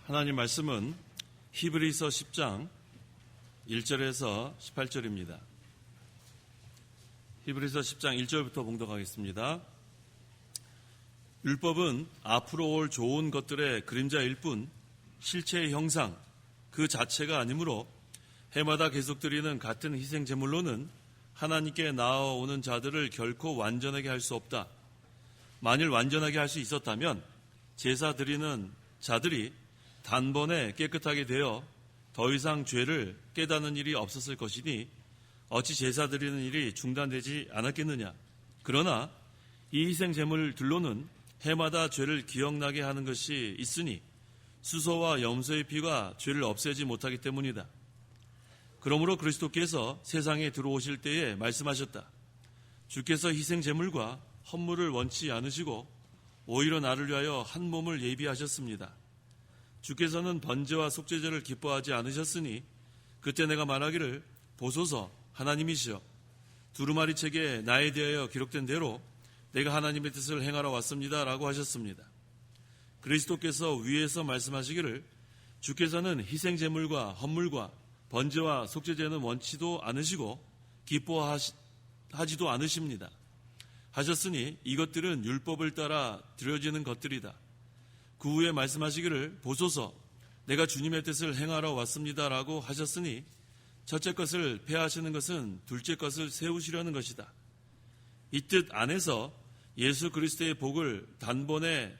하나님 말씀은 히브리서 10장 1절에서 18절입니다. 히브리서 10장 1절부터 봉독하겠습니다. 율법은 앞으로 올 좋은 것들의 그림자일 뿐 실체의 형상 그 자체가 아니므로 해마다 계속 드리는 같은 희생 제물로는 하나님께 나아오는 자들을 결코 완전하게 할 수 없다. 만일 완전하게 할 수 있었다면 제사 드리는 자들이 단번에 깨끗하게 되어 더 이상 죄를 깨닫는 일이 없었을 것이니 어찌 제사 드리는 일이 중단되지 않았겠느냐. 그러나 이 희생 제물들로는 해마다 죄를 기억나게 하는 것이 있으니 수소와 염소의 피가 죄를 없애지 못하기 때문이다. 그러므로 그리스도께서 세상에 들어오실 때에 말씀하셨다. 주께서 희생 제물과 헌물을 원치 않으시고 오히려 나를 위하여 한 몸을 예비하셨습니다. 주께서는 번제와 속죄제를 기뻐하지 않으셨으니 그때 내가 말하기를 보소서 하나님이시여 두루마리 책에 나에 대하여 기록된 대로 내가 하나님의 뜻을 행하러 왔습니다 라고 하셨습니다. 그리스도께서 위에서 말씀하시기를 주께서는 희생제물과 헌물과 번제와 속죄제는 원치도 않으시고 기뻐하지도 않으십니다. 하셨으니 이것들은 율법을 따라 드려지는 것들이다. 그 후에 말씀하시기를 보소서 내가 주님의 뜻을 행하러 왔습니다 라고 하셨으니 첫째 것을 폐하시는 것은 둘째 것을 세우시려는 것이다. 이 뜻 안에서 예수 그리스도의 몸을 단번에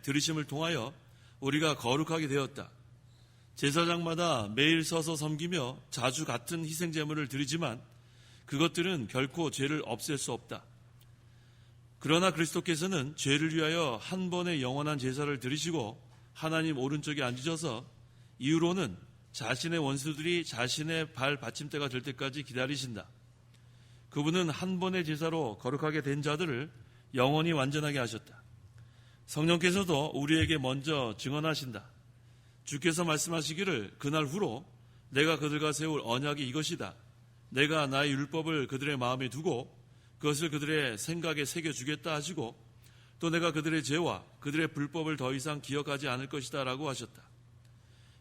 들이심을 통하여 우리가 거룩하게 되었다. 제사장마다 매일 서서 섬기며 자주 같은 희생제물을 드리지만 그것들은 결코 죄를 없앨 수 없다. 그러나 그리스도께서는 죄를 위하여 한 번의 영원한 제사를 드리시고 하나님 오른쪽에 앉으셔서 이후로는 자신의 원수들이 자신의 발 받침대가 될 때까지 기다리신다. 그분은 한 번의 제사로 거룩하게 된 자들을 영원히 완전하게 하셨다. 성령께서도 우리에게 먼저 증언하신다. 주께서 말씀하시기를 그날 후로 내가 그들과 세울 언약이 이것이다. 내가 나의 율법을 그들의 마음에 두고 그것을 그들의 생각에 새겨주겠다 하시고 또 내가 그들의 죄와 그들의 불법을 더 이상 기억하지 않을 것이다 라고 하셨다.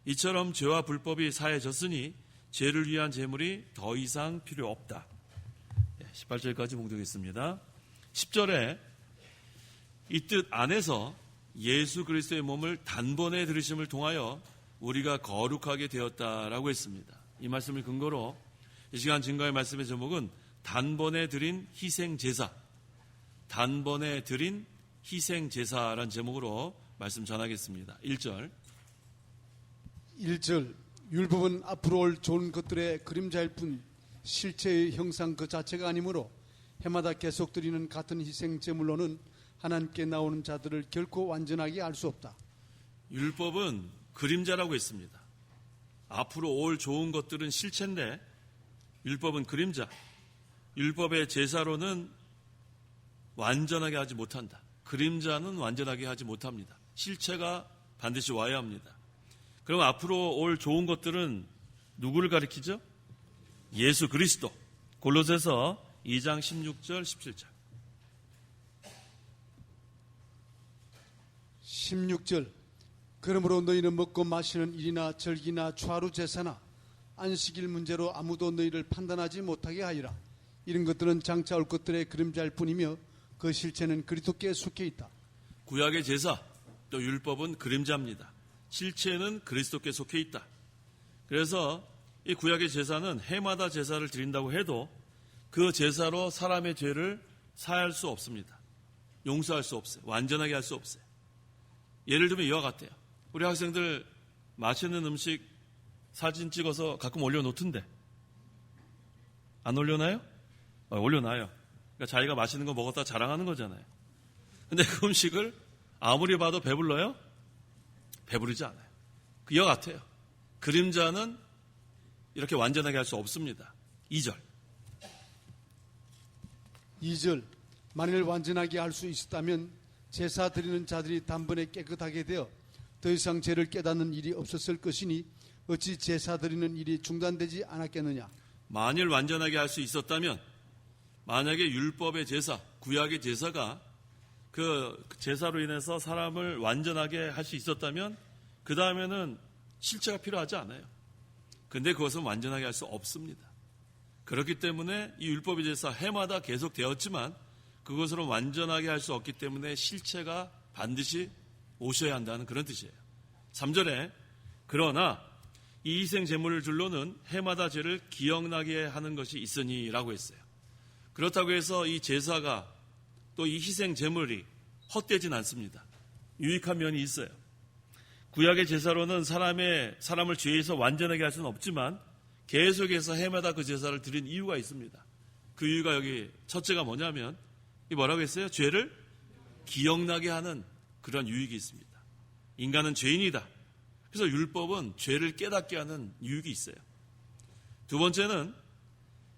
이처럼 죄와 불법이 사해졌으니 죄를 위한 제물이 더 이상 필요 없다. 18절까지 봉독했습니다. 10절에 이 뜻 안에서 예수 그리스도의 몸을 단번에 들으심을 통하여 우리가 거룩하게 되었다라고 했습니다. 이 말씀을 근거로 이 시간 증거의 말씀의 제목은 단번에 드린 희생제사, 단번에 드린 희생제사라는 제목으로 말씀 전하겠습니다. 1절 율법은 앞으로 올 좋은 것들의 그림자일 뿐 실체의 형상 그 자체가 아니므로 해마다 계속 드리는 같은 희생제물로는 하나님께 나오는 자들을 결코 완전하게 할 수 없다. 율법은 그림자라고 했습니다. 앞으로 올 좋은 것들은 실체인데 율법은 그림자. 율법의 제사로는 완전하게 하지 못한다. 그림자는 완전하게 하지 못합니다. 실체가 반드시 와야 합니다. 그럼 앞으로 올 좋은 것들은 누구를 가리키죠? 예수 그리스도. 골로새서 2장 16절 17절 16절 그러므로 너희는 먹고 마시는 일이나 절기나 추하루 제사나 안식일 문제로 아무도 너희를 판단하지 못하게 하리라. 이런 것들은 장차 올 것들의 그림자일 뿐이며 그 실체는 그리스도께 속해 있다. 구약의 제사 또 율법은 그림자입니다. 실체는 그리스도께 속해 있다. 그래서 이 구약의 제사는 해마다 제사를 드린다고 해도 그 제사로 사람의 죄를 사할 수 없습니다. 용서할 수 없어요. 완전하게 할 수 없어요. 예를 들면 이와 같아요. 우리 학생들 맛있는 음식 사진 찍어서 가끔 올려놓던데 안 올려놔요? 올려놔요. 그러니까 자기가 맛있는 거 먹었다 자랑하는 거잖아요. 근데 그 음식을 아무리 봐도 배불러요? 배부르지 않아요. 그와 같아요. 그림자는 이렇게 완전하게 할 수 없습니다. 2절 만일 완전하게 할 수 있었다면 제사 드리는 자들이 단번에 깨끗하게 되어 더 이상 죄를 깨닫는 일이 없었을 것이니 어찌 제사 드리는 일이 중단되지 않았겠느냐. 만일 완전하게 할 수 있었다면 만약에 율법의 제사, 구약의 제사가 그 제사로 인해서 사람을 완전하게 할 수 있었다면 그 다음에는 실체가 필요하지 않아요. 근데 그것은 완전하게 할 수 없습니다. 그렇기 때문에 이 율법의 제사 해마다 계속 되었지만 그것으로 완전하게 할 수 없기 때문에 실체가 반드시 오셔야 한다는 그런 뜻이에요. 3절에 그러나 이 희생 제물을 둘러는 해마다 죄를 기억나게 하는 것이 있으니 라고 했어요. 그렇다고 해서 이 제사가 또 이 희생 제물이 헛되진 않습니다. 유익한 면이 있어요. 구약의 제사로는 사람을 죄에서 완전하게 할 수는 없지만 계속해서 해마다 그 제사를 드린 이유가 있습니다. 그 이유가 여기 첫째가 뭐냐면 이 뭐라고 했어요? 죄를 기억나게 하는 그런 유익이 있습니다. 인간은 죄인이다. 그래서 율법은 죄를 깨닫게 하는 유익이 있어요. 두 번째는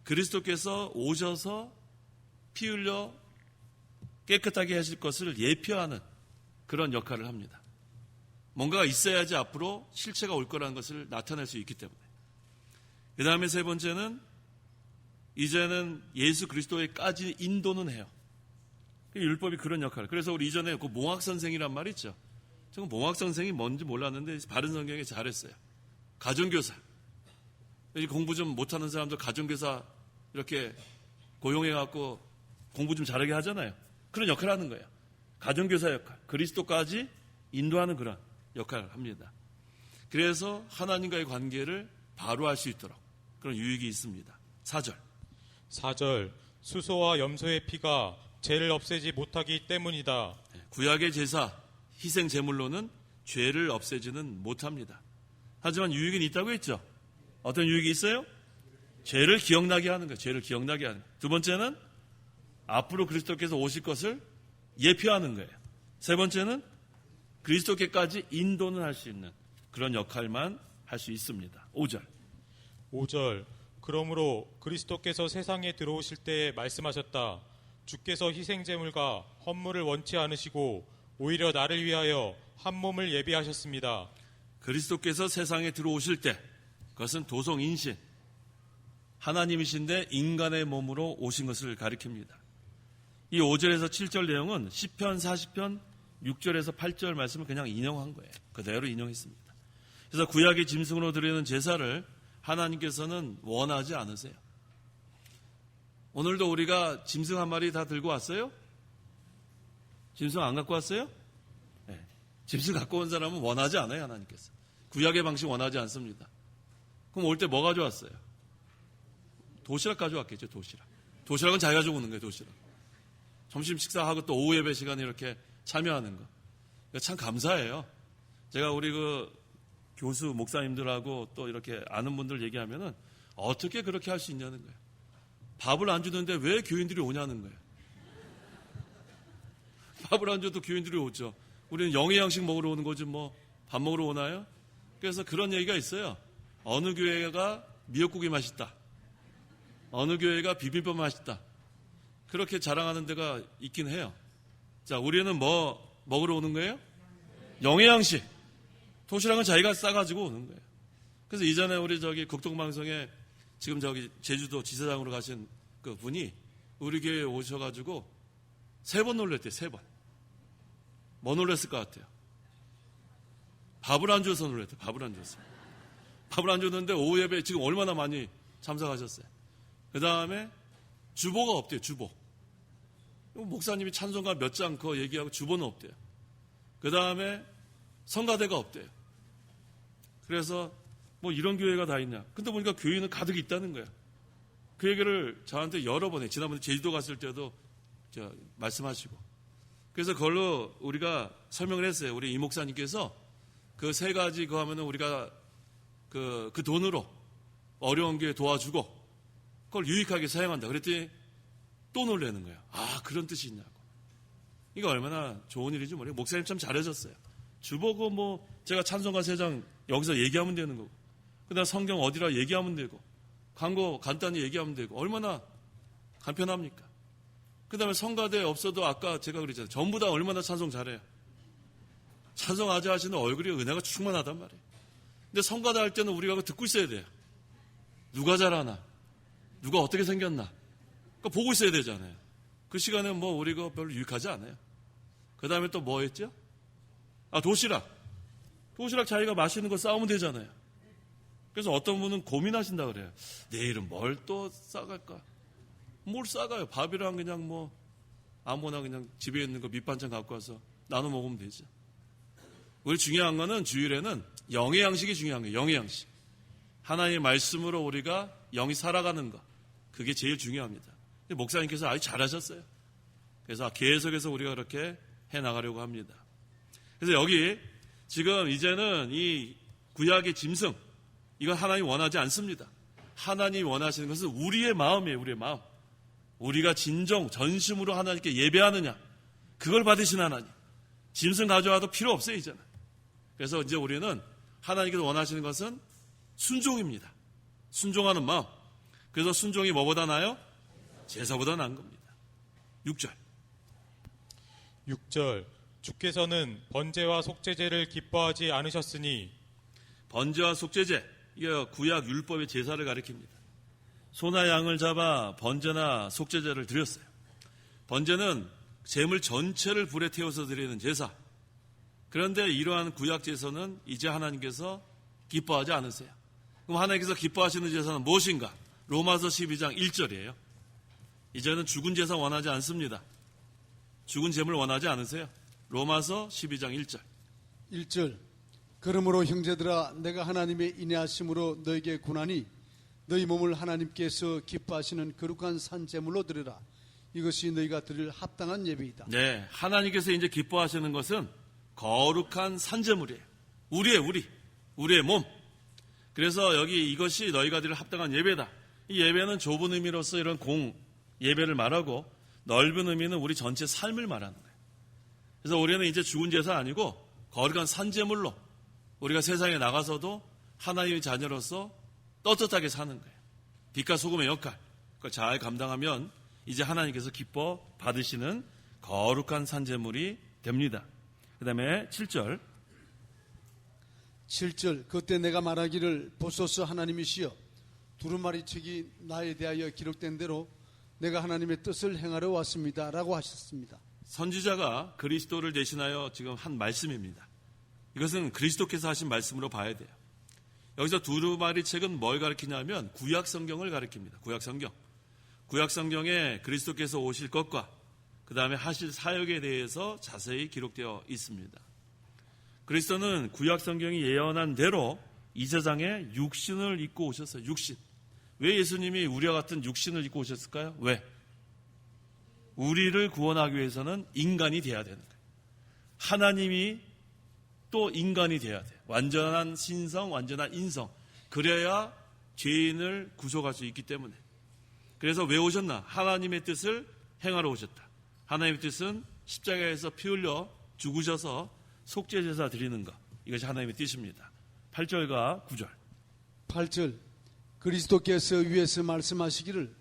그리스도께서 오셔서 피 흘려 깨끗하게 하실 것을 예표하는 그런 역할을 합니다. 뭔가가 있어야지 앞으로 실체가 올 거라는 것을 나타낼 수 있기 때문에. 그 다음에 세 번째는 이제는 예수 그리스도에까지 인도는 해요. 율법이 그런 역할을. 그래서 우리 이전에 그 몽학선생이란 말 있죠. 저는 몽학선생이 뭔지 몰랐는데 바른 성경에 잘했어요. 가정교사. 공부 좀 못하는 사람들 가정교사 이렇게 고용해갖고 공부 좀 잘하게 하잖아요. 그런 역할을 하는 거예요. 가정교사 역할. 그리스도까지 인도하는 그런 역할을 합니다. 그래서 하나님과의 관계를 바로 할 수 있도록 그런 유익이 있습니다. 4절. 수소와 염소의 피가 죄를 없애지 못하기 때문이다. 구약의 제사, 희생 제물로는 죄를 없애지는 못합니다. 하지만 유익은 있다고 했죠. 어떤 유익이 있어요? 죄를 기억나게 하는 거예요. 죄를 기억나게 하는 거예요. 두 번째는 앞으로 그리스도께서 오실 것을 예표하는 거예요. 세 번째는 그리스도께까지 인도는 할 수 있는 그런 역할만 할 수 있습니다. 5절. 그러므로 그리스도께서 세상에 들어오실 때에 말씀하셨다. 주께서 희생제물과 헌물을 원치 않으시고 오히려 나를 위하여 한 몸을 예비하셨습니다. 그리스도께서 세상에 들어오실 때 그것은 도성인신 하나님이신데 인간의 몸으로 오신 것을 가리킵니다. 이 5절에서 7절 내용은 시편 40편 6절에서 8절 말씀을 그냥 인용한 거예요. 그대로 인용했습니다. 그래서 구약의 짐승으로 드리는 제사를 하나님께서는 원하지 않으세요. 오늘도 우리가 짐승 한 마리 다 들고 왔어요? 짐승 안 갖고 왔어요? 네. 짐승 갖고 온 사람은 원하지 않아요, 하나님께서. 구약의 방식 원하지 않습니다. 그럼 올 때 뭐 가져왔어요? 도시락 가져왔겠죠, 도시락. 도시락은 자기가 가지고 오는 거예요, 도시락. 점심 식사하고 또 오후 예배 시간에 이렇게 참여하는 거. 참 감사해요. 제가 우리 교수 목사님들하고 또 이렇게 아는 분들 얘기하면은 어떻게 그렇게 할 수 있냐는 거예요. 밥을 안 주는데 왜 교인들이 오냐는 거예요. 밥을 안 줘도 교인들이 오죠. 우리는 영의 양식 먹으러 오는 거지 뭐 밥 먹으러 오나요? 그래서 그런 얘기가 있어요. 어느 교회가 미역국이 맛있다. 어느 교회가 비빔밥 맛있다. 그렇게 자랑하는 데가 있긴 해요. 자, 우리는 뭐 먹으러 오는 거예요? 영의 양식. 도시락은 자기가 싸가지고 오는 거예요. 그래서 이전에 우리 국동방송에 지금 제주도 지사장으로 가신 그 분이 우리 교회에 오셔가지고 3번 놀랬대요, 3번. 뭐 놀랬을 것 같아요? 밥을 안 줘서 놀랬대요, 밥을 안 줘서. 밥을 안 줬는데 오후 예배 지금 얼마나 많이 참석하셨어요. 그 다음에 주보가 없대요, 주보. 목사님이 찬송가 몇 장 그거 얘기하고 주보는 없대요. 그 다음에 성가대가 없대요. 그래서 뭐 이런 교회가 다 있냐. 근데 보니까 교회는 가득 있다는 거야. 그 얘기를 저한테 여러 번 해. 지난번에 제주도 갔을 때도 말씀하시고. 그래서 그걸로 우리가 설명을 했어요. 우리 이 목사님께서 그 3가지 그거 하면은 우리가 그 돈으로 어려운 교회 도와주고 그걸 유익하게 사용한다. 그랬더니 또 놀라는 거예요. 아, 그런 뜻이 있냐고. 이거 얼마나 좋은 일인지 모르겠어요. 목사님 참 잘해줬어요. 주보고 뭐 제가 찬송가 3장 여기서 얘기하면 되는 거고 그다음 성경 어디라 얘기하면 되고 광고 간단히 얘기하면 되고 얼마나 간편합니까? 그 다음에 성가대 없어도 아까 제가 그랬잖아요. 전부 다 얼마나 찬송 잘해요. 찬송하지 하시는 얼굴이 은혜가 충만하단 말이에요. 근데 성가대 할 때는 우리가 그거 듣고 있어야 돼요. 누가 잘하나 누가 어떻게 생겼나 그거 보고 있어야 되잖아요. 그 시간에 뭐 우리가 별로 유익하지 않아요. 그 다음에 또 뭐 했죠? 도시락. 도시락 자기가 맛있는 거 싸우면 되잖아요. 그래서 어떤 분은 고민하신다 그래요. 내일은 뭘 또 싸갈까? 뭘 싸가요? 밥이랑 그냥 뭐 아무나 그냥 집에 있는 거 밑반찬 갖고 와서 나눠 먹으면 되죠. 우리 중요한 거는 주일에는 영의 양식이 중요한 거예요. 영의 양식. 하나님의 말씀으로 우리가 영이 살아가는 거. 그게 제일 중요합니다. 목사님께서 아주 잘하셨어요. 그래서 계속해서 우리가 그렇게 해나가려고 합니다. 그래서 여기 지금 이제는 이 구약의 짐승, 이건 하나님이 원하지 않습니다. 하나님이 원하시는 것은 우리의 마음이에요. 우리의 마음. 우리가 진정 전심으로 하나님께 예배하느냐, 그걸 받으신 하나님. 짐승 가져와도 필요 없어요 이제는. 그래서 이제 우리는 하나님께서 원하시는 것은 순종입니다. 순종하는 마음. 그래서 순종이 뭐보다 나아요? 제사보다 나은 겁니다. 6절. 6절 주께서는 번제와 속죄제를 기뻐하지 않으셨으니. 번제와 속죄제, 이게 구약 율법의 제사를 가리킵니다. 소나 양을 잡아 번제나 속죄제를 드렸어요. 번제는 제물 전체를 불에 태워서 드리는 제사. 그런데 이러한 구약 제사는 이제 하나님께서 기뻐하지 않으세요. 그럼 하나님께서 기뻐하시는 제사는 무엇인가? 로마서 12장 1절이에요. 이제는 죽은 제사 원하지 않습니다. 죽은 제물 원하지 않으세요. 로마서 12장 1절. 1절. 그러므로 형제들아, 내가 하나님의 인내하심으로 너에게 고나니 너희 몸을 하나님께서 기뻐하시는 거룩한 산 제물로 드리라. 이것이 너희가 드릴 합당한 예배이다. 네, 하나님께서 이제 기뻐하시는 것은 거룩한 산 제물이에요. 우리의 몸. 그래서 여기 이것이 너희가 드릴 합당한 예배다. 이 예배는 좁은 의미로서 이런 예배를 말하고, 넓은 의미는 우리 전체 삶을 말하는 거예요. 그래서 우리는 이제 죽은 제사 아니고 거룩한 산 제물로 우리가 세상에 나가서도 하나님의 자녀로서 떳떳하게 사는 거예요. 빛과 소금의 역할, 그걸 잘 감당하면 이제 하나님께서 기뻐 받으시는 거룩한 산 제물이 됩니다. 그 다음에 7절. 7절. 그때 내가 말하기를 보소서 하나님이시여, 두루마리 책이 나에 대하여 기록된 대로 내가 하나님의 뜻을 행하러 왔습니다 라고 하셨습니다. 선지자가 그리스도를 대신하여 지금 한 말씀입니다. 이것은 그리스도께서 하신 말씀으로 봐야 돼요. 여기서 두루마리 책은 뭘 가리키냐면 구약 성경을 가리킵니다. 구약 성경에 그리스도께서 오실 것과 그 다음에 하실 사역에 대해서 자세히 기록되어 있습니다. 그리스도는 구약 성경이 예언한 대로 이 세상에 육신을 입고 오셨어요. 육신. 왜 예수님이 우리와 같은 육신을 입고 오셨을까요? 왜? 우리를 구원하기 위해서는 인간이 돼야 되는 거예요. 하나님이 또 인간이 돼야 돼요. 완전한 신성, 완전한 인성. 그래야 죄인을 구속할 수 있기 때문에. 그래서 왜 오셨나? 하나님의 뜻을 행하러 오셨다. 하나님의 뜻은 십자가에서 피 흘려 죽으셔서 속죄제사 드리는 것. 이것이 하나님의 뜻입니다. 8절과 9절. 8절. 그리스도께서 위에서 말씀하시기를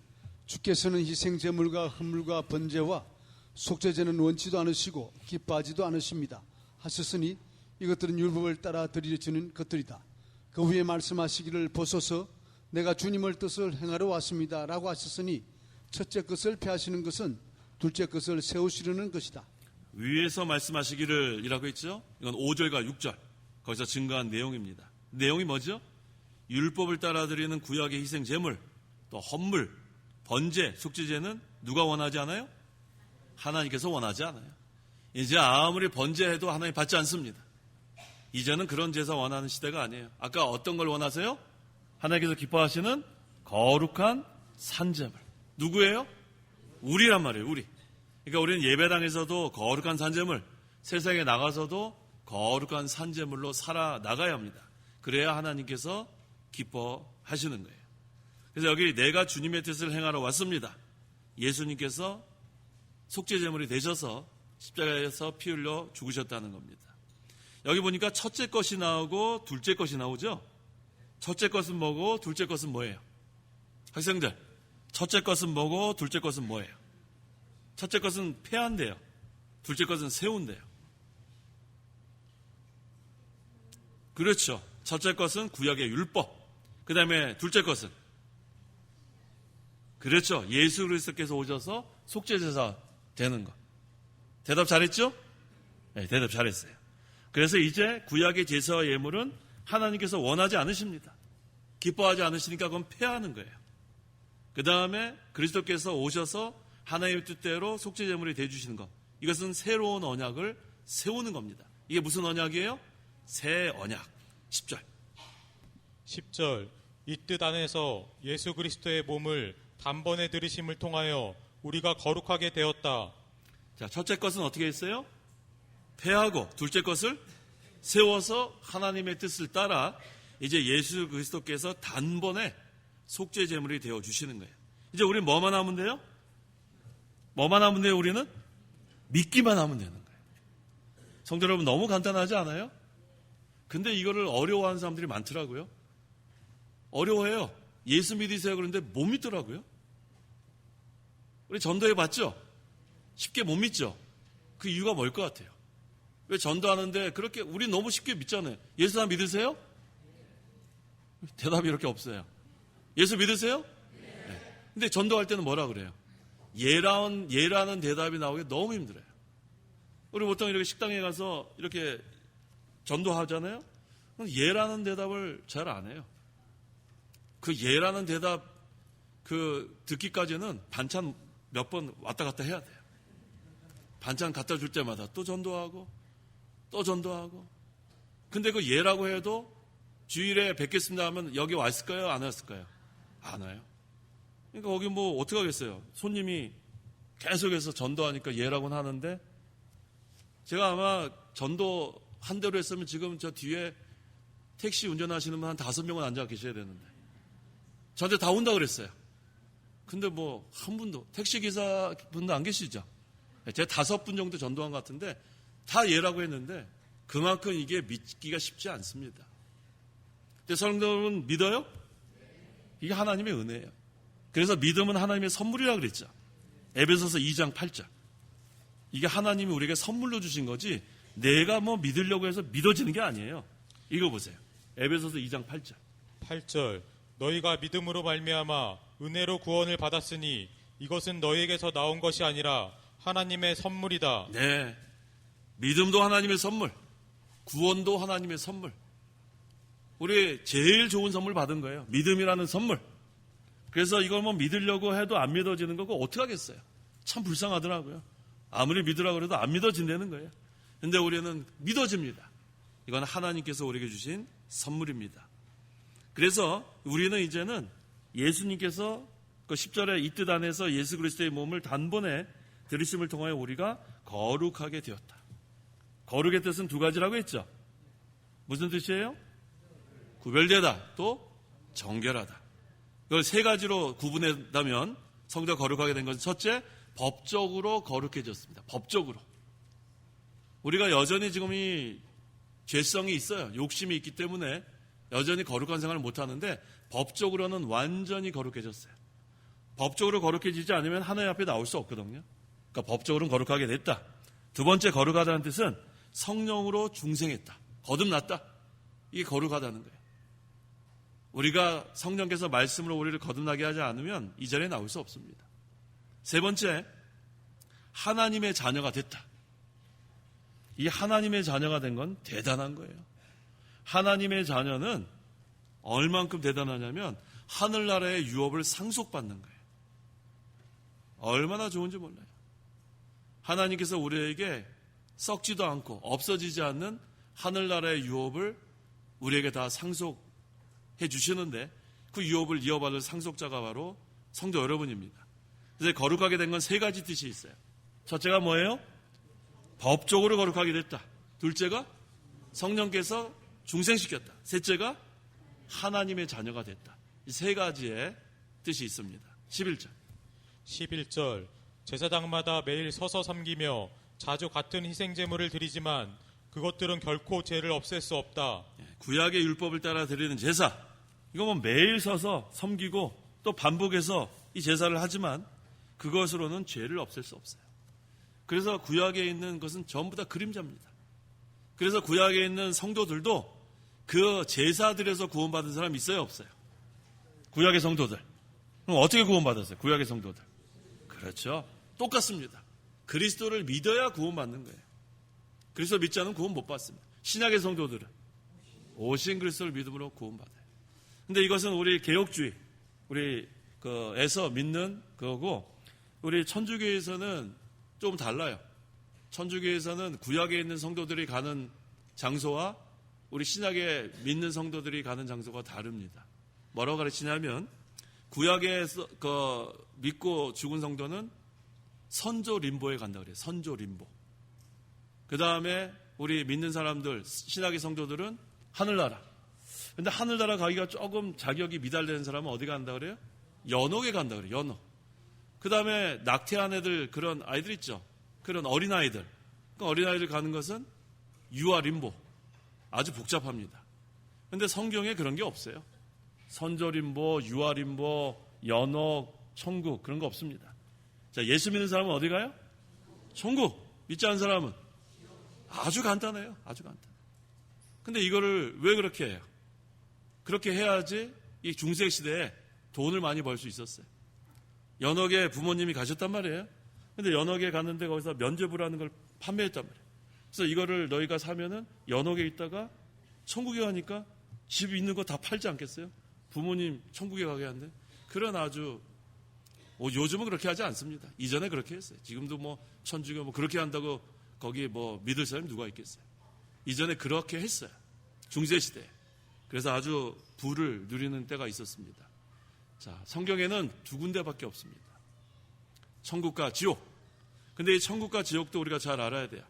주께서는 희생제물과 헌물과 번제와 속죄제는 원치도 않으시고 기뻐하지도 않으십니다 하셨으니 이것들은 율법을 따라 드려지는 것들이다. 그 후에 말씀하시기를 보소서 내가 주님의 뜻을 행하러 왔습니다 라고 하셨으니 첫째 것을 폐하시는 것은 둘째 것을 세우시려는 것이다. 위에서 말씀하시기를 이라고 했죠. 이건 5절과 6절 거기서 증거한 내용입니다. 내용이 뭐죠? 율법을 따라 드리는 구약의 희생 제물, 또 헌물, 번제, 속죄제는 누가 원하지 않아요? 하나님께서 원하지 않아요. 이제 아무리 번제해도 하나님 받지 않습니다. 이제는 그런 제사 원하는 시대가 아니에요. 아까 어떤 걸 원하세요? 하나님께서 기뻐하시는 거룩한 산제물. 누구예요? 우리란 말이에요. 우리. 그러니까 우리는 예배당에서도 거룩한 산제물, 세상에 나가서도 거룩한 산제물로 살아나가야 합니다. 그래야 하나님께서 기뻐하시는 거예요. 그래서 여기 내가 주님의 뜻을 행하러 왔습니다. 예수님께서 속죄제물이 되셔서 십자가에서 피 흘려 죽으셨다는 겁니다. 여기 보니까 첫째 것이 나오고 둘째 것이 나오죠. 첫째 것은 뭐고 둘째 것은 뭐예요? 학생들, 첫째 것은 뭐고 둘째 것은 뭐예요? 첫째 것은 폐한대요. 둘째 것은 세운대요. 그렇죠. 첫째 것은 구약의 율법. 그 다음에 둘째 것은 그렇죠. 예수 그리스도께서 오셔서 속죄제사 되는 것. 대답 잘했죠? 네, 대답 잘했어요. 그래서 이제 구약의 제사와 예물은 하나님께서 원하지 않으십니다. 기뻐하지 않으시니까 그건 폐하는 거예요. 그 다음에 그리스도께서 오셔서 하나님의 뜻대로 속죄 제물이 되어주시는 것. 이것은 새로운 언약을 세우는 겁니다. 이게 무슨 언약이에요? 새 언약. 10절. 10절 이 뜻 안에서 예수 그리스도의 몸을 단번에 들이심을 통하여 우리가 거룩하게 되었다. 자, 첫째 것은 어떻게 했어요? 폐하고 둘째 것을 세워서 하나님의 뜻을 따라 이제 예수 그리스도께서 단번에 속죄 제물이 되어 주시는 거예요. 이제 우리 뭐만 하면 돼요? 뭐만 하면 돼요? 우리는 믿기만 하면 되는 거예요. 성도 여러분, 너무 간단하지 않아요? 근데 이거를 어려워하는 사람들이 많더라고요. 어려워해요. 예수 믿으세요 그런데 못 믿더라고요. 우리 전도해 봤죠? 쉽게 못 믿죠? 그 이유가 뭘 것 같아요? 왜 전도하는데 그렇게 우리 너무 쉽게 믿잖아요. 예수 믿으세요? 대답이 이렇게 없어요. 예수 믿으세요? 네. 근데 전도할 때는 뭐라 그래요? 예라는 대답이 나오기 너무 힘들어요. 우리 보통 이렇게 식당에 가서 이렇게 전도하잖아요. 그럼 예라는 대답을 잘 안 해요. 그 예라는 대답 듣기까지는 반찬 몇 번 왔다 갔다 해야 돼요. 반찬 갖다 줄 때마다 또 전도하고 또 전도하고. 근데 그 예라고 해도 주일에 뵙겠습니다 하면 여기 왔을까요? 안 왔을까요? 안 와요. 그러니까 거기 뭐 어떻게 하겠어요? 손님이 계속해서 전도하니까 예라고는 하는데 제가 아마 전도 한 대로 했으면 지금 저 뒤에 택시 운전하시는 분 한 5명은 앉아 계셔야 되는데 저한테 다 온다 그랬어요. 근데 뭐 한 분도 택시기사 분도 안 계시죠? 제가 5분 정도 전도한 것 같은데 다 예라고 했는데 그만큼 이게 믿기가 쉽지 않습니다. 근데 성도는 믿어요? 이게 하나님의 은혜예요. 그래서 믿음은 하나님의 선물이라고 그랬죠. 에베소서 2장 8절. 이게 하나님이 우리에게 선물로 주신 거지 내가 뭐 믿으려고 해서 믿어지는 게 아니에요. 이거 보세요. 에베소서 2장 8절. 8절 너희가 믿음으로 말미암아 은혜로 구원을 받았으니 이것은 너희에게서 나온 것이 아니라 하나님의 선물이다. 네. 믿음도 하나님의 선물, 구원도 하나님의 선물. 우리 제일 좋은 선물 받은 거예요. 믿음이라는 선물. 그래서 이걸 뭐 믿으려고 해도 안 믿어지는 거고 어떻게 하겠어요? 참 불쌍하더라고요. 아무리 믿으라고 해도 안 믿어진다는 거예요. 근데 우리는 믿어집니다. 이건 하나님께서 우리에게 주신 선물입니다. 그래서 우리는 이제는 예수님께서 그 10절에 이 뜻 안에서 예수 그리스도의 몸을 단번에 들이심을 통하여 우리가 거룩하게 되었다. 거룩의 뜻은 두 가지라고 했죠. 무슨 뜻이에요? 구별되다, 또 정결하다. 이걸 세 가지로 구분한다면 성도가 거룩하게 된 것은 첫째, 법적으로 거룩해졌습니다. 법적으로. 우리가 여전히 지금 이 죄성이 있어요. 욕심이 있기 때문에 여전히 거룩한 생활을 못하는데 법적으로는 완전히 거룩해졌어요. 법적으로 거룩해지지 않으면 하나님 앞에 나올 수 없거든요. 그러니까 법적으로는 거룩하게 됐다. 두 번째 거룩하다는 뜻은 성령으로 중생했다. 거듭났다. 이게 거룩하다는 거예요. 우리가 성령께서 말씀으로 우리를 거듭나게 하지 않으면 이 자리에 나올 수 없습니다. 세 번째, 하나님의 자녀가 됐다. 이 하나님의 자녀가 된 건 대단한 거예요. 하나님의 자녀는 얼만큼 대단하냐면 하늘나라의 유업을 상속받는 거예요. 얼마나 좋은지 몰라요. 하나님께서 우리에게 썩지도 않고 없어지지 않는 하늘나라의 유업을 우리에게 다 상속해 주시는데 그 유업을 이어받을 상속자가 바로 성도 여러분입니다. 그래서 거룩하게 된 건 세 가지 뜻이 있어요. 첫째가 뭐예요? 법적으로 거룩하게 됐다. 둘째가 성령께서 중생시켰다. 셋째가 하나님의 자녀가 됐다. 이 세 가지의 뜻이 있습니다. 11절. 11절 제사장마다 매일 서서 섬기며 자주 같은 희생제물을 드리지만 그것들은 결코 죄를 없앨 수 없다. 구약의 율법을 따라 드리는 제사, 이거 뭐 매일 서서 섬기고 또 반복해서 이 제사를 하지만 그것으로는 죄를 없앨 수 없어요. 그래서 구약에 있는 것은 전부 다 그림자입니다. 그래서 구약에 있는 성도들도 그 제사들에서 구원받은 사람 있어요, 없어요? 구약의 성도들. 그럼 어떻게 구원받았어요? 구약의 성도들. 그렇죠. 똑같습니다. 그리스도를 믿어야 구원받는 거예요. 그리스도 믿지 않으면 구원 못 받습니다. 신약의 성도들은 오신 그리스도를 믿음으로 구원받아요. 근데 이것은 우리 개혁주의, 우리 에서 믿는 거고, 우리 천주교에서는 좀 달라요. 천주교에서는 구약에 있는 성도들이 가는 장소와 우리 신약에 믿는 성도들이 가는 장소가 다릅니다. 뭐라고 가르치냐면, 구약에서 믿고 죽은 성도는 선조 림보에 간다 그래요. 선조 림보. 그 다음에 우리 믿는 사람들, 신약의 성도들은 하늘나라. 근데 하늘나라 가기가 조금 자격이 미달되는 사람은 어디 간다 그래요? 연옥에 간다 그래요. 연옥. 그 다음에 낙태한 애들, 그런 아이들 있죠. 그런 어린아이들. 그 어린아이들 가는 것은 유아 림보. 아주 복잡합니다. 근데 성경에 그런 게 없어요. 선조 림보, 유아 림보, 연옥, 천국, 그런 거 없습니다. 자, 예수 믿는 사람은 어디 가요? 천국. 믿지 않는 사람은 아주 간단해요. 아주 간단해요. 근데 이거를 왜 그렇게 해요? 그렇게 해야지 이 중세 시대에 돈을 많이 벌 수 있었어요. 연옥에 부모님이 가셨단 말이에요. 근데 연옥에 갔는데 거기서 면죄부라는 걸 판매했단 말이에요. 그래서 이거를 너희가 사면은 연옥에 있다가 천국에 가니까 집 있는 거 다 팔지 않겠어요? 부모님 천국에 가게 한대. 그런 아주 요즘은 그렇게 하지 않습니다. 이전에 그렇게 했어요. 지금도 뭐 천주교 뭐 그렇게 한다고 거기 뭐 믿을 사람이 누가 있겠어요? 이전에 그렇게 했어요. 중세시대에. 그래서 아주 부를 누리는 때가 있었습니다. 자, 성경에는 두 군데밖에 없습니다. 천국과 지옥. 근데 이 천국과 지옥도 우리가 잘 알아야 돼요.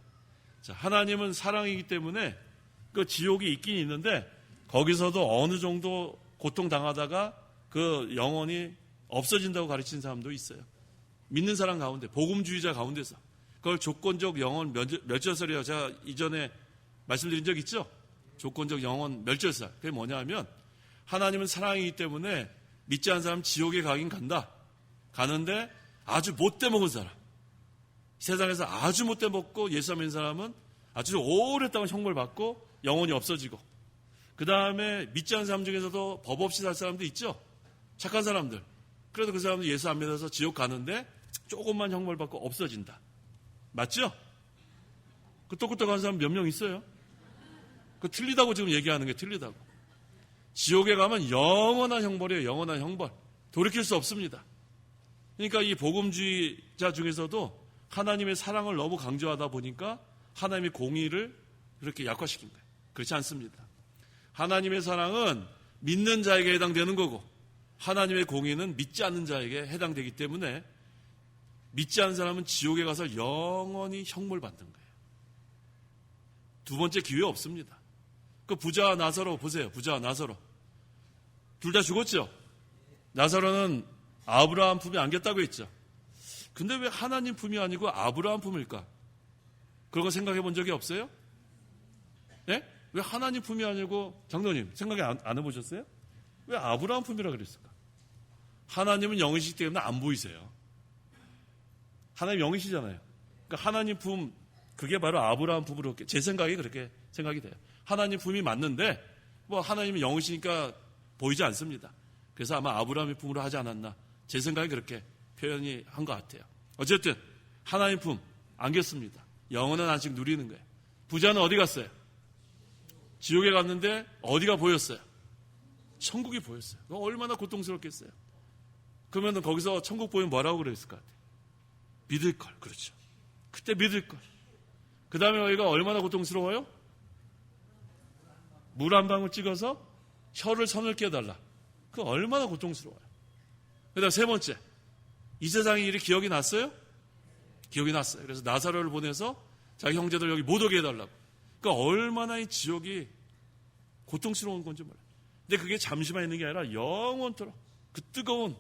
자, 하나님은 사랑이기 때문에 그 지옥이 있긴 있는데 거기서도 어느 정도 고통당하다가 그 영혼이 없어진다고 가르치는 사람도 있어요. 믿는 사람 가운데, 복음주의자 가운데서. 그걸 조건적 영혼 멸절설이에요. 제가 이전에 말씀드린 적 있죠? 조건적 영혼 멸절설. 그게 뭐냐 하면 하나님은 사랑이기 때문에 믿지 않는 사람 지옥에 가긴 간다. 가는데 아주 못돼 먹은 사람. 세상에서 아주 못돼 먹고 예수 믿는 사람은 아주 오랫동안 형벌 받고 영혼이 없어지고, 그 다음에 믿지 않는 사람 중에서도 법 없이 살 사람도 있죠. 착한 사람들. 그래도 그 사람도 예수 안 믿어서 지옥 가는데 조금만 형벌 받고 없어진다. 맞죠? 그 똑똑한 사람 몇 명 있어요? 그 틀리다고 지금 얘기하는 게 틀리다고. 지옥에 가면 영원한 형벌이에요. 영원한 형벌. 돌이킬 수 없습니다. 그러니까 이 복음주의자 중에서도 하나님의 사랑을 너무 강조하다 보니까 하나님의 공의를 그렇게 약화시킨 거예요. 그렇지 않습니다. 하나님의 사랑은 믿는 자에게 해당되는 거고, 하나님의 공의는 믿지 않는 자에게 해당되기 때문에 믿지 않는 사람은 지옥에 가서 영원히 형벌 받는 거예요. 두 번째 기회 없습니다. 그 부자 나사로 보세요. 부자 나사로. 둘 다 죽었죠? 나사로는 아브라함 품에 안겼다고 했죠. 근데 왜 하나님 품이 아니고 아브라함 품일까? 그런 거 생각해 본 적이 없어요? 네? 왜 하나님 품이 아니고, 장로님 생각이 안 해보셨어요? 왜 아브라함 품이라 그랬을까? 하나님은 영이시기 때문에 안 보이세요. 하나님 영이시잖아요. 그러니까 하나님 품, 그게 바로 아브라함 품으로, 제 생각이 그렇게 생각이 돼요. 하나님 품이 맞는데 뭐 하나님은 영이시니까 보이지 않습니다. 그래서 아마 아브라함의 품으로 하지 않았나, 제 생각이 그렇게 표현이 한 것 같아요. 어쨌든 하나님 품 안겼습니다. 영원한 안식 누리는 거예요. 부자는 어디 갔어요? 지옥에 갔는데 어디가 보였어요? 천국이 보였어요. 얼마나 고통스럽겠어요. 그러면 거기서 천국 보면 뭐라고 그랬을 것 같아요? 믿을 걸. 그렇죠. 그때 믿을 걸. 그 다음에 여기가 얼마나 고통스러워요? 물 한 방울 찍어서 혀를 서늘게 해달라. 그 얼마나 고통스러워요. 그 다음 세 번째, 이 세상의 일이 기억이 났어요? 기억이 났어요. 그래서 나사로를 보내서 자기 형제들 여기 못 오게 해달라고. 그러니까 얼마나 이 지옥이 고통스러운 건지 몰라요. 근데 그게 잠시만 있는 게 아니라 영원토록 그 뜨거운,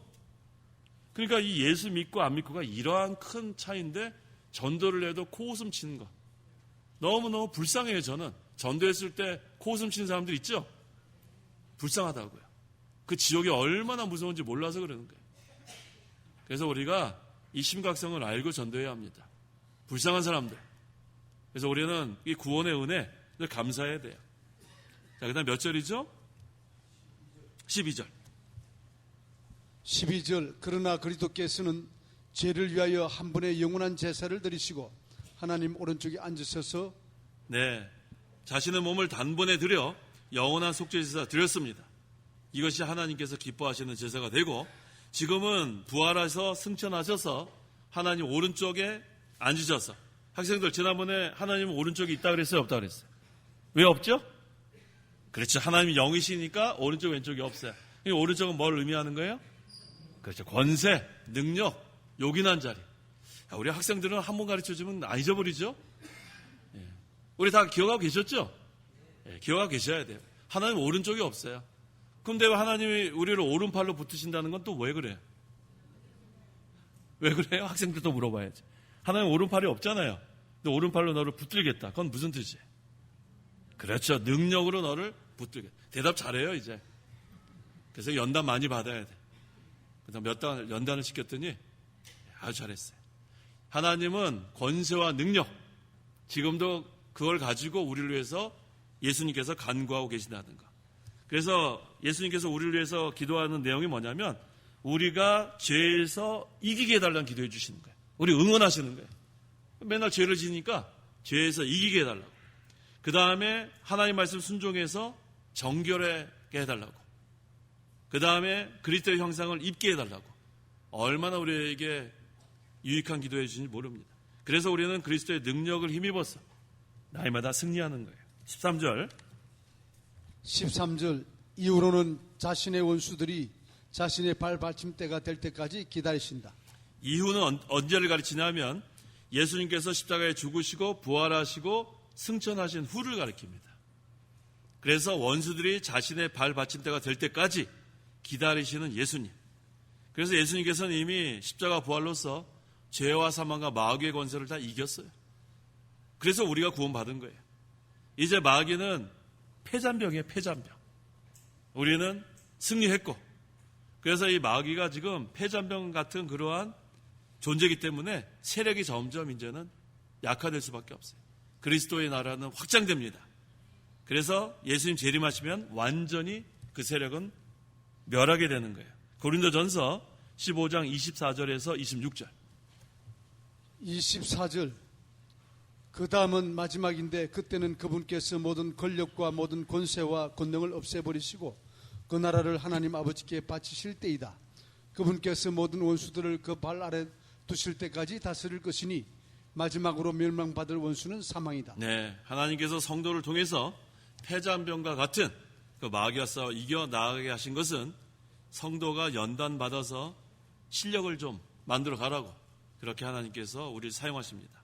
그러니까 이 예수 믿고 안 믿고가 이러한 큰 차이인데 전도를 해도 코웃음 치는 거 너무너무 불쌍해요. 저는 전도했을 때 코웃음 치는 사람들 있죠? 불쌍하다고요. 그 지옥이 얼마나 무서운지 몰라서 그러는 거예요. 그래서 우리가 이 심각성을 알고 전도해야 합니다. 불쌍한 사람들. 그래서 우리는 이 구원의 은혜를 감사해야 돼요. 자, 그 다음 몇 절이죠? 12절. 12절. 그러나 그리스도께서는 죄를 위하여 한 번의 영원한 제사를 드리시고 하나님 오른쪽에 앉으셔서 네, 자신의 몸을 단번에 드려 영원한 속죄제사 드렸습니다. 이것이 하나님께서 기뻐하시는 제사가 되고 지금은 부활하셔서 승천하셔서 하나님 오른쪽에 앉으셔서 학생들 지난번에 하나님 오른쪽에 있다 그랬어요? 없다 그랬어요? 왜 없죠? 그렇죠. 하나님이 영이시니까 오른쪽 왼쪽이 없어요. 오른쪽은 뭘 의미하는 거예요? 그렇죠. 권세, 능력, 요긴한 자리. 우리 학생들은 한 번 가르쳐주면 안 잊어버리죠? 우리 다 기억하고 계셨죠? 기억하고 계셔야 돼요. 하나님 오른쪽이 없어요. 그런데 하나님이 우리를 오른팔로 붙으신다는 건 또 왜 그래요? 왜 그래요? 학생들도 물어봐야지. 하나님 오른팔이 없잖아요. 근데 오른팔로 너를 붙들겠다. 그건 무슨 뜻이에요? 그렇죠. 능력으로 너를 붙들겠다. 대답 잘해요, 이제. 그래서 연단 많이 받아야 돼. 그래서 몇 달 연단을 시켰더니 아주 잘했어요. 하나님은 권세와 능력, 지금도 그걸 가지고 우리를 위해서 예수님께서 간구하고 계신다는 거. 그래서 예수님께서 우리를 위해서 기도하는 내용이 뭐냐면 우리가 죄에서 이기게 해달라는 기도해 주시는 거예요. 우리 응원하시는 거예요. 맨날 죄를 지니까 죄에서 이기게 해달라고. 그 다음에 하나님 말씀 순종해서 정결하게 해달라고. 그 다음에 그리스도의 형상을 입게 해달라고. 얼마나 우리에게 유익한 기도해 주신지 모릅니다. 그래서 우리는 그리스도의 능력을 힘입어서 날마다 승리하는 거예요. 13절 이후로는 자신의 원수들이 자신의 발 받침대가 될 때까지 기다리신다. 이후는 언제를 가르치냐면 예수님께서 십자가에 죽으시고 부활하시고 승천하신 후를 가리킵니다. 그래서 원수들이 자신의 발 받침대가 될 때까지 기다리시는 예수님. 그래서 예수님께서는 이미 십자가 부활로서 죄와 사망과 마귀의 권세를 다 이겼어요. 그래서 우리가 구원받은 거예요. 이제 마귀는 패잔병이에요. 패잔병. 우리는 승리했고 그래서 이 마귀가 지금 패잔병 같은 그러한 존재이기 때문에 세력이 점점 이제는 약화될 수밖에 없어요. 그리스도의 나라는 확장됩니다. 그래서 예수님 재림하시면 완전히 그 세력은 멸하게 되는 거예요. 고린도전서 15장 24절에서 26절. 24절 그 다음은 마지막인데 그때는 그분께서 모든 권력과 모든 권세와 권능을 없애버리시고 그 나라를 하나님 아버지께 바치실 때이다. 그분께서 모든 원수들을 그 발 아래 두실 때까지 다스릴 것이니 마지막으로 멸망받을 원수는 사망이다. 네, 하나님께서 성도를 통해서 패잔병과 같은 그 마귀와 싸워 이겨나가게 하신 것은 성도가 연단받아서 실력을 좀 만들어 가라고 그렇게 하나님께서 우리를 사용하십니다.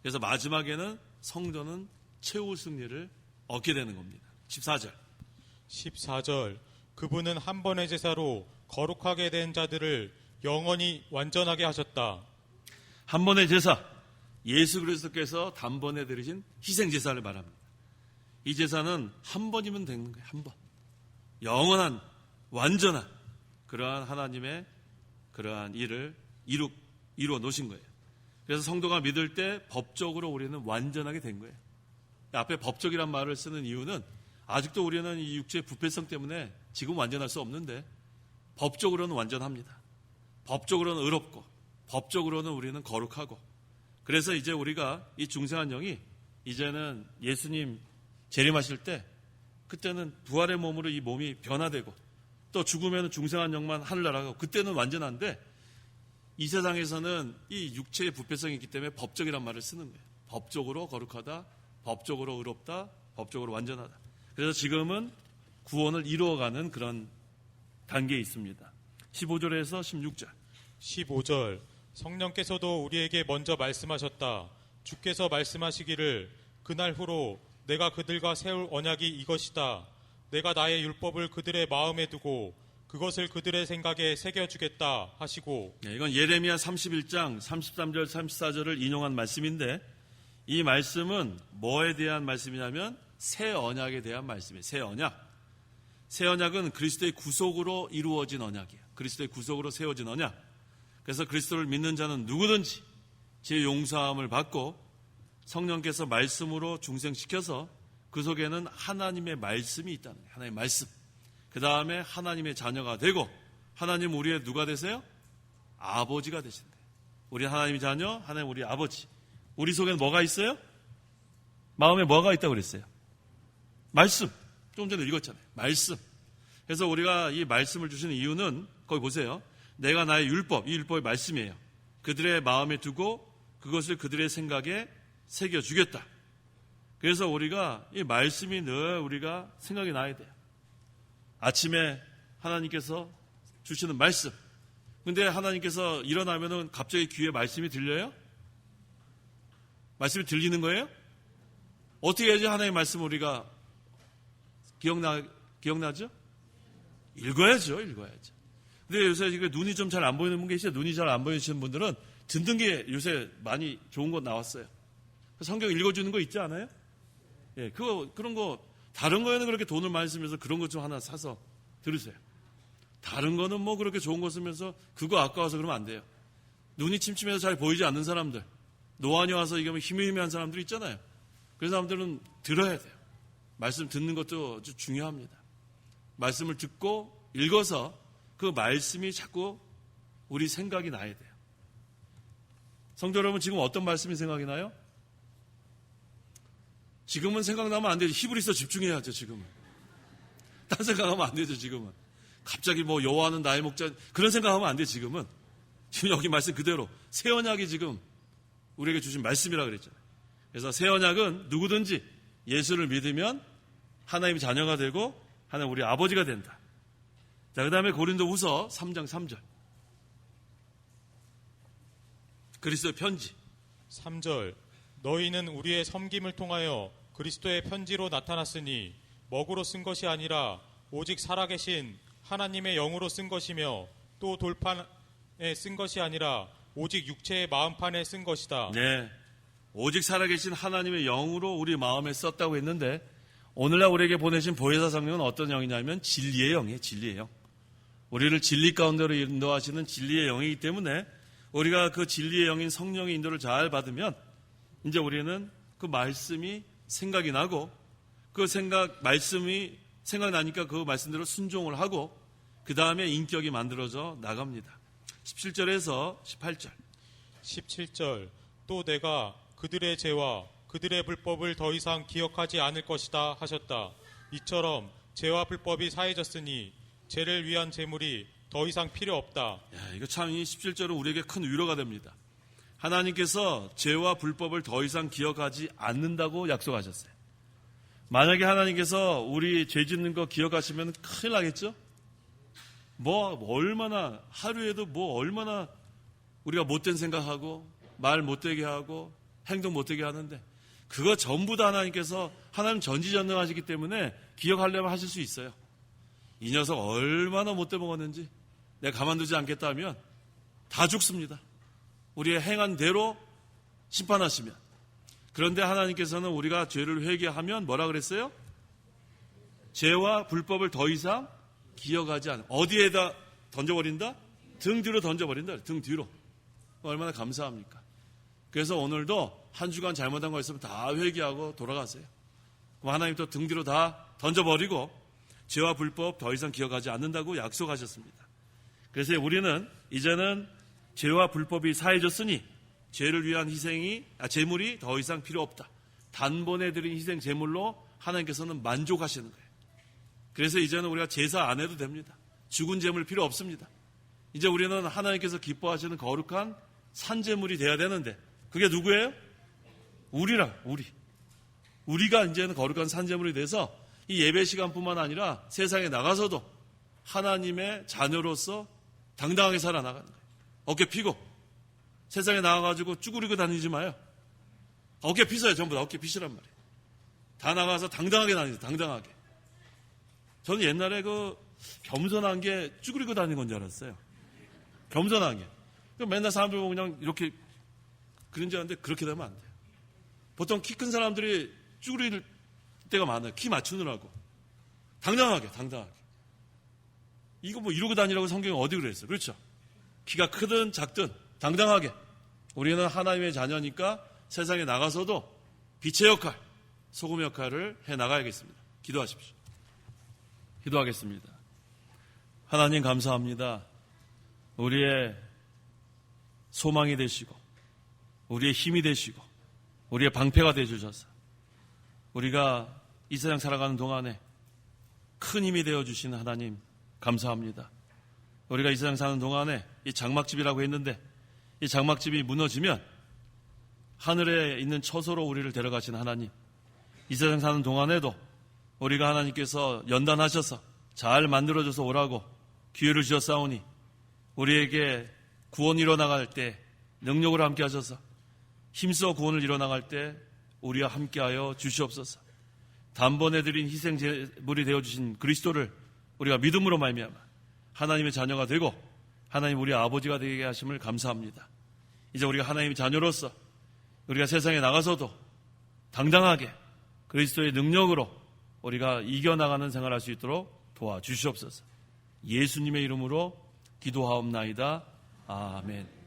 그래서 마지막에는 성도는 최후 승리를 얻게 되는 겁니다. 14절 그분은 한 번의 제사로 거룩하게 된 자들을 영원히 완전하게 하셨다. 한 번의 제사, 예수 그리스도께서 단번에 드리신 희생 제사를 말합니다. 이 제사는 한 번이면 되는 거예요. 한 번. 영원한 완전한 그러한 하나님의 그러한 일을 이루어 놓으신 거예요. 그래서 성도가 믿을 때 법적으로 우리는 완전하게 된 거예요. 앞에 법적이란 말을 쓰는 이유는 아직도 우리는 이 육체의 부패성 때문에 지금 완전할 수 없는데 법적으로는 완전합니다. 법적으로는 의롭고 법적으로는 우리는 거룩하고 그래서 이제 우리가 이 중생한 영이 이제는 예수님 재림하실 때 그때는 부활의 몸으로 이 몸이 변화되고 또 죽으면 중생한 영만 하늘 나라가고 그때는 완전한데 이 세상에서는 이 육체의 부패성이 있기 때문에 법적이란 말을 쓰는 거예요. 법적으로 거룩하다, 법적으로 의롭다, 법적으로 완전하다. 그래서 지금은 구원을 이루어가는 그런 단계에 있습니다. 15절에서 16절. 15절 성령께서도 우리에게 먼저 말씀하셨다. 주께서 말씀하시기를 그날 후로 내가 그들과 세울 언약이 이것이다. 내가 나의 율법을 그들의 마음에 두고 그것을 그들의 생각에 새겨주겠다 하시고. 네, 이건 예레미야 31장 33절 34절을 인용한 말씀인데 이 말씀은 뭐에 대한 말씀이냐면 새 언약에 대한 말씀이에요. 새 언약. 새 언약은 그리스도의 구속으로 이루어진 언약이에요. 그리스도의 구속으로 세워진 언약. 그래서 그리스도를 믿는 자는 누구든지 제 용서함을 받고 성령께서 말씀으로 중생시켜서 그 속에는 하나님의 말씀이 있다는 거예요. 하나님의 말씀. 그 다음에 하나님의 자녀가 되고 하나님 우리의 누가 되세요? 아버지가 되시는 거예요. 우리 하나님의 자녀, 하나님 우리 아버지. 우리 속에는 뭐가 있어요? 마음에 뭐가 있다고 그랬어요? 말씀. 좀 전에 읽었잖아요. 말씀. 그래서 우리가 이 말씀을 주시는 이유는 거기 보세요. 내가 나의 율법, 이 율법의 말씀이에요. 그들의 마음에 두고 그것을 그들의 생각에 새겨주겠다. 그래서 우리가 이 말씀이 늘 우리가 생각이 나야 돼요. 아침에 하나님께서 주시는 말씀. 근데 하나님께서 일어나면은 갑자기 귀에 말씀이 들려요? 말씀이 들리는 거예요? 어떻게 해야지 하나님의 말씀 우리가 기억나죠? 읽어야죠. 근데 요새 눈이 좀 잘 안 보이는 분 계시죠? 눈이 잘 안 보이시는 분들은 듣는 게 요새 많이 좋은 거 나왔어요. 성경 읽어주는 거 있지 않아요? 예, 그런 거, 다른 거에는 그렇게 돈을 많이 쓰면서 그런 것 좀 하나 사서 들으세요. 다른 거는 뭐 그렇게 좋은 거 쓰면서 그거 아까워서 그러면 안 돼요. 눈이 침침해서 잘 보이지 않는 사람들, 노안이 와서 이게 희미한 사람들 있잖아요. 그런 사람들은 들어야 돼요. 말씀 듣는 것도 아주 중요합니다. 말씀을 듣고 읽어서 그 말씀이 자꾸 우리 생각이 나야 돼요. 성도 여러분, 지금 어떤 말씀이 생각이 나요? 지금은 생각나면 안 되죠. 히브리서 집중해야죠, 지금은. 딴 생각하면 안 되죠, 지금은. 갑자기 뭐 여호와는 나의 목자, 그런 생각하면 안 돼, 지금은. 지금 여기 말씀 그대로. 새 언약이 지금 우리에게 주신 말씀이라 그랬잖아요. 그래서 새 언약은 누구든지 예수를 믿으면 하나님의 자녀가 되고 하나님 우리 아버지가 된다. 자, 그 다음에 고린도후서 3장 3절. 그리스도의 편지. 3절. 너희는 우리의 섬김을 통하여 그리스도의 편지로 나타났으니 먹으로 쓴 것이 아니라 오직 살아계신 하나님의 영으로 쓴 것이며 또 돌판에 쓴 것이 아니라 오직 육체의 마음판에 쓴 것이다. 네. 오직 살아계신 하나님의 영으로 우리 마음에 썼다고 했는데 오늘날 우리에게 보내신 보혜사 성령은 어떤 영이냐면 진리의 영이에요. 진리의 영. 우리를 진리 가운데로 인도하시는 진리의 영이기 때문에 우리가 그 진리의 영인 성령의 인도를 잘 받으면 이제 우리는 그 말씀이 생각이 나고 그 말씀이 생각나니까 그 말씀대로 순종을 하고 그 다음에 인격이 만들어져 나갑니다. 17절에서 18절. 17절. 또 내가 그들의 죄와 그들의 불법을 더 이상 기억하지 않을 것이다 하셨다. 이처럼 죄와 불법이 사해졌으니 죄를 위한 제물이 더 이상 필요 없다. 이거 참 이 17절은 우리에게 큰 위로가 됩니다. 하나님께서 죄와 불법을 더 이상 기억하지 않는다고 약속하셨어요. 만약에 하나님께서 우리 죄 짓는 거 기억하시면 큰일 나겠죠? 얼마나 하루에도 얼마나 우리가 못된 생각하고 말 못되게 하고 행동 못되게 하는데 그거 전부 다 하나님께서 하나님 전지전능하시기 때문에 기억하려면 하실 수 있어요. 이 녀석 얼마나 못돼 먹었는지 내가 가만두지 않겠다 하면 다 죽습니다. 우리의 행한 대로 심판하시면. 그런데 하나님께서는 우리가 죄를 회개하면 뭐라 그랬어요? 죄와 불법을 더 이상 기억하지 않아. 어디에다 던져버린다? 등 뒤로 던져버린다. 등 뒤로. 얼마나 감사합니까? 그래서 오늘도 한 주간 잘못한 거 있으면 다 회개하고 돌아가세요. 그럼 하나님 또 등 뒤로 다 던져버리고 죄와 불법 더 이상 기억하지 않는다고 약속하셨습니다. 그래서 우리는 이제는 죄와 불법이 사해졌으니 죄를 위한 제물이 더 이상 필요 없다. 단번에 드린 희생 제물로 하나님께서는 만족하시는 거예요. 그래서 이제는 우리가 제사 안 해도 됩니다. 죽은 제물 필요 없습니다. 이제 우리는 하나님께서 기뻐하시는 거룩한 산제물이 돼야 되는데 그게 누구예요? 우리가 이제는 거룩한 산제물이 돼서 이 예배 시간뿐만 아니라 세상에 나가서도 하나님의 자녀로서 당당하게 살아나가는 거예요. 어깨 피고 세상에 나가가지고 쭈그리고 다니지 마요. 어깨 피서요. 전부 다 어깨 피시란 말이에요. 다 나가서 당당하게 다니세요. 당당하게. 저는 옛날에 겸손한 게 쭈그리고 다니는 건 줄 알았어요. 겸손하게. 맨날 사람들 보고 그냥 이렇게 그런 줄 알았는데 그렇게 되면 안 돼요. 보통 키 큰 사람들이 쭈그릴 때가 많아요. 키 맞추느라고. 당당하게. 이거 이러고 다니라고 성경에 어디 그랬어요? 그렇죠? 키가 크든 작든 당당하게. 우리는 하나님의 자녀니까 세상에 나가서도 빛의 역할, 소금의 역할을 해나가야겠습니다. 기도하십시오. 기도하겠습니다. 하나님 감사합니다. 우리의 소망이 되시고 우리의 힘이 되시고 우리의 방패가 되어주셔서 우리가 이 세상 살아가는 동안에 큰 힘이 되어주신 하나님 감사합니다. 우리가 이 세상 사는 동안에 이 장막집이라고 했는데 이 장막집이 무너지면 하늘에 있는 처소로 우리를 데려가신 하나님, 이 세상 사는 동안에도 우리가 하나님께서 연단하셔서 잘 만들어줘서 오라고 기회를 주셨사오니 우리에게 구원이 일어나갈 때 능력으로 함께 하셔서 힘써 구원을 이뤄나갈 때 우리와 함께하여 주시옵소서. 단번에 드린 희생제물이 되어주신 그리스도를 우리가 믿음으로 말미암아 하나님의 자녀가 되고 하나님 우리 아버지가 되게 하심을 감사합니다. 이제 우리가 하나님의 자녀로서 우리가 세상에 나가서도 당당하게 그리스도의 능력으로 우리가 이겨나가는 생활할 수 있도록 도와주시옵소서. 예수님의 이름으로 기도하옵나이다. 아멘.